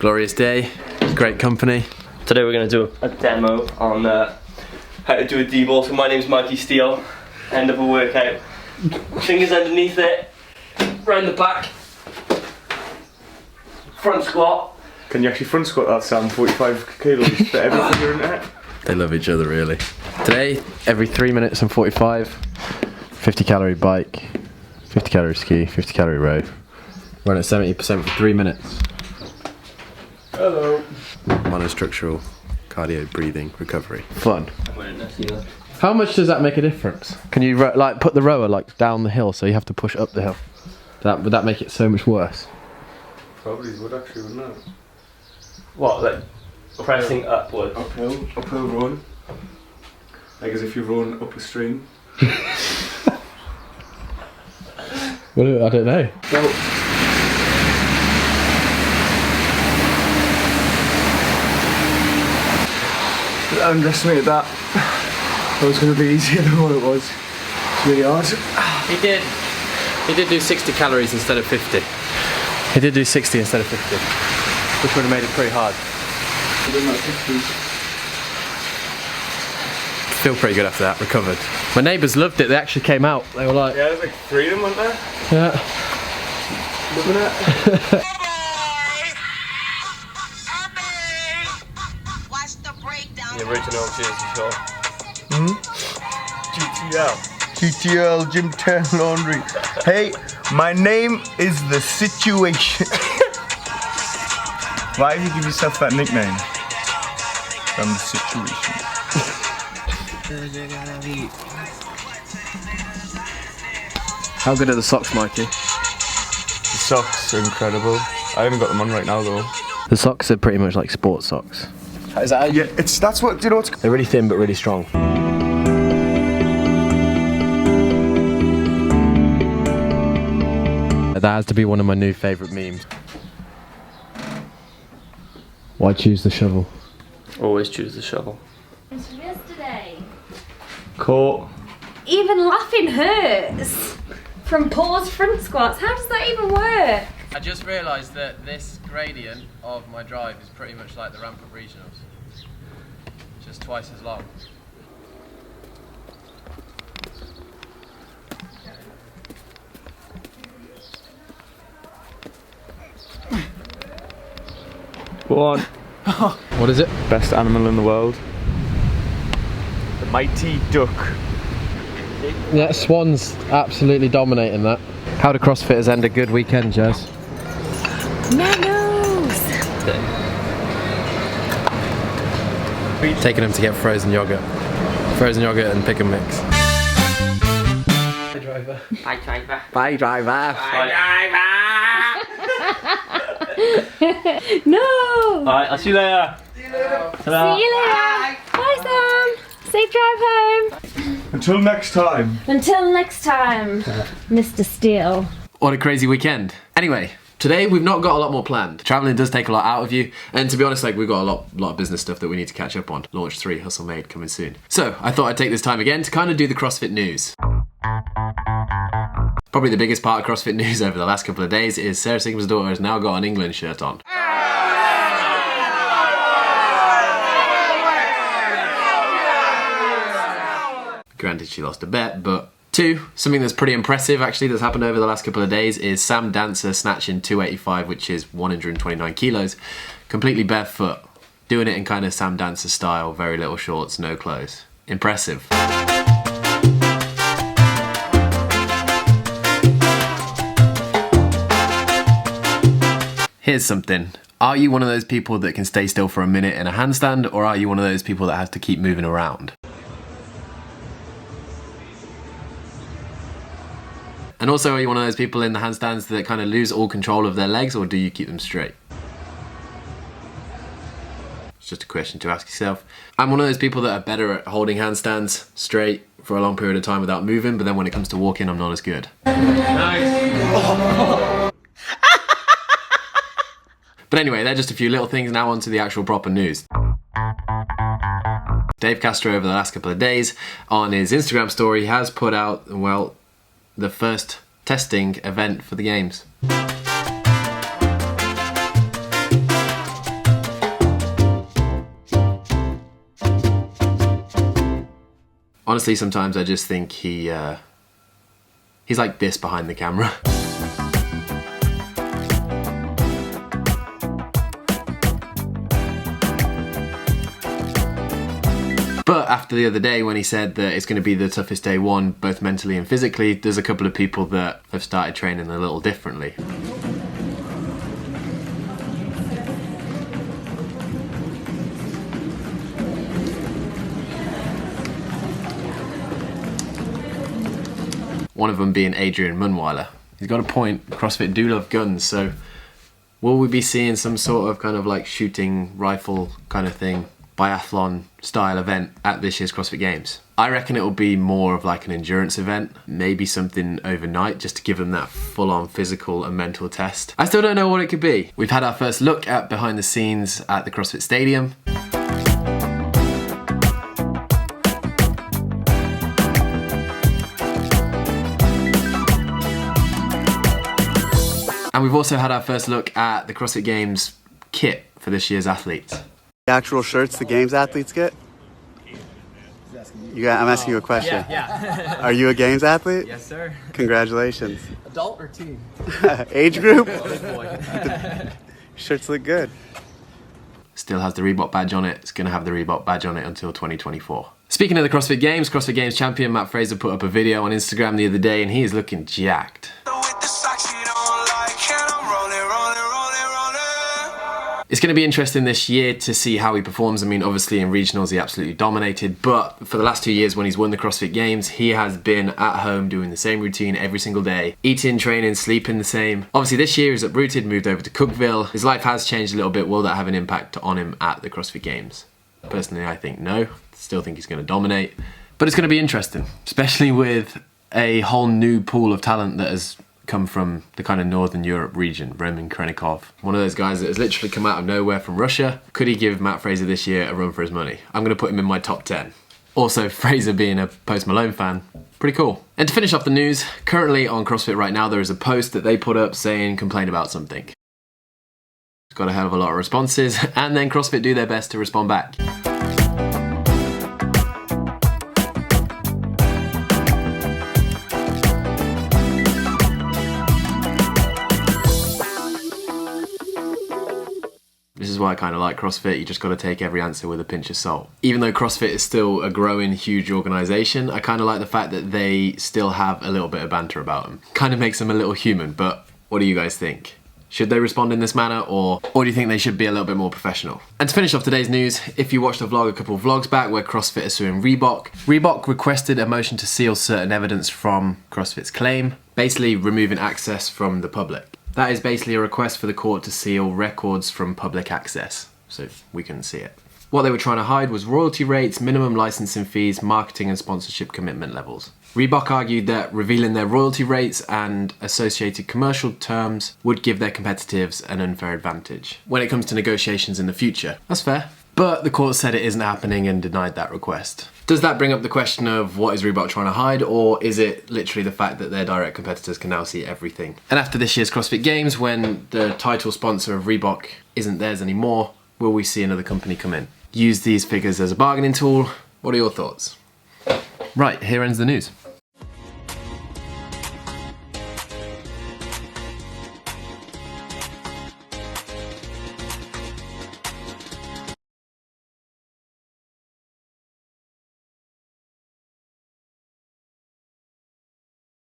Glorious day, great company. Today we're going to do a demo on how to do a D-ball. So my name's Mikey Steele. End of a workout. Fingers underneath it, round the back. Front squat. Can you actually front squat that, Sam? 45 kilos for every finger in it? They love each other really. Today, every 3 minutes and 45, 50 calorie bike, 50 calorie ski, 50 calorie row. Run at 70% for 3 minutes. Hello. Monostructural cardio breathing recovery. Fun. I'm wearing this, you know. How much does that make a difference? Can you like put the rower like down the hill so you have to push up the hill? Would that make it so much worse? Probably would actually, wouldn't it? What, like pressing upwards? Uphill run. Like as if you're running up a stream. Well, I don't know. Well, I underestimated that. It was going to be easier than what it was. It's really hard. He did do 60 calories instead of 50. He did do 60 instead of 50, which would have made it pretty hard. Feel pretty good after that, recovered. My neighbours loved it, they actually came out. They were like... Yeah, there's like 3 of them, weren't there? Yeah. Loving it. The original Jersey Shore. GTL, Gym 10 Laundry. Hey, my name is The Situation. Why do you give yourself that nickname? I'm The Situation. How good are the socks, Mikey? The socks are incredible. I haven't got them on right now though. The socks are pretty much like sports socks. Is that Yeah, that's what, you know what's... They're really thin but really strong. That has to be one of my new favourite memes. Why choose the shovel? Always choose the shovel. Yesterday. Caught. Even laughing hurts from pause front squats. How does that even work? I just realised that this gradient of my drive is pretty much like the ramp up regionals. Just twice as long. Go on. What is it? Best animal in the world. The mighty duck. Yeah, Swan's absolutely dominating that. How do CrossFitters end a good weekend, Jez? Nanos! Taking them to get frozen yogurt. Frozen yogurt and pick and mix. Bye driver. Bye, driver. Bye driver. No! Alright, I'll see you later. See you later. Bye, Sam. Safe drive home. Until next time. Until next time, Mr. Steele. What a crazy weekend. Anyway, today we've not got a lot more planned. Travelling does take a lot out of you, and to be honest, like we've got a lot of business stuff that we need to catch up on. Launch 3, Hustle Made, coming soon. So I thought I'd take this time again to kind of do the CrossFit news. Probably the biggest part of CrossFit news over the last couple of days is Sarah Sigma's daughter has now got an England shirt on. Granted, she lost a bet, but 2, something that's pretty impressive actually that's happened over the last couple of days is Sam Dancer snatching 285, which is 129 kilos, completely barefoot, doing it in kind of Sam Dancer style, very little shorts, no clothes. Impressive. Here's something. Are you one of those people that can stay still for a minute in a handstand, or are you one of those people that has to keep moving around? And also, are you one of those people in the handstands that kind of lose all control of their legs, or do you keep them straight? It's just a question to ask yourself. I'm one of those people that are better at holding handstands straight for a long period of time without moving, but then when it comes to walking, I'm not as good. Nice. But anyway, they're just a few little things. Now on to the actual proper news. Dave Castro over the last couple of days on his Instagram story has put out, well, the first testing event for the games. Honestly, sometimes I just think he's like this behind the camera. But after the other day when he said that it's going to be the toughest day one, both mentally and physically, there's a couple of people that have started training a little differently. One of them being Adrian Munweiler. He's got a point, CrossFit do love guns, so will we be seeing some sort of kind of like shooting rifle kind of thing, biathlon style event at this year's CrossFit Games? I reckon it will be more of like an endurance event, maybe something overnight just to give them that full-on physical and mental test. I still don't know what it could be. We've had our first look at behind the scenes at the CrossFit Stadium. And we've also had our first look at the CrossFit Games kit for this year's athletes. The actual shirts the Games athletes get? I'm asking you a question. Yeah. Are you a Games athlete? Yes, sir. Congratulations. Adult or teen? Age group? Big boy. Shirts look good. Still has the Reebok badge on it. It's going to have the Reebok badge on it until 2024. Speaking of the CrossFit Games champion Matt Fraser put up a video on Instagram the other day and he is looking jacked. It's going to be interesting this year to see how he performs. I mean, obviously in regionals he absolutely dominated, but for the last 2 years when he's won the CrossFit Games, he has been at home doing the same routine every single day, eating, training, sleeping the same. Obviously this year he's uprooted, moved over to Cookville. His life has changed a little bit. Will that have an impact on him at the CrossFit Games? Personally, I think no. Still think he's going to dominate, but it's going to be interesting, especially with a whole new pool of talent that has come from the kind of Northern Europe region. Roman Krenikov, one of those guys that has literally come out of nowhere from Russia. Could he give Matt Fraser this year a run for his money? I'm going to put him in my top 10. Also, Fraser being a Post Malone fan, pretty cool. And to finish off the news, currently on CrossFit right now there is a post that they put up saying complain about something. It's got a hell of a lot of responses, and then CrossFit do their best to respond back. This is why I kind of like CrossFit. You just got to take every answer with a pinch of salt. Even though CrossFit is still a growing, huge organisation, I kind of like the fact that they still have a little bit of banter about them. Kind of makes them a little human, but what do you guys think? Should they respond in this manner, or do you think they should be a little bit more professional? And to finish off today's news, if you watched the vlog a couple of vlogs back where CrossFit are suing Reebok, Reebok requested a motion to seal certain evidence from CrossFit's claim, basically removing access from the public. That is basically a request for the court to seal records from public access, so we couldn't see it. What they were trying to hide was royalty rates, minimum licensing fees, marketing and sponsorship commitment levels. Reebok argued that revealing their royalty rates and associated commercial terms would give their competitors an unfair advantage when it comes to negotiations in the future. That's fair. But the court said it isn't happening and denied that request. Does that bring up the question of what is Reebok trying to hide, or is it literally the fact that their direct competitors can now see everything? And after this year's CrossFit Games, when the title sponsor of Reebok isn't theirs anymore, will we see another company come in? Use these figures as a bargaining tool? What are your thoughts? Right, here ends the news.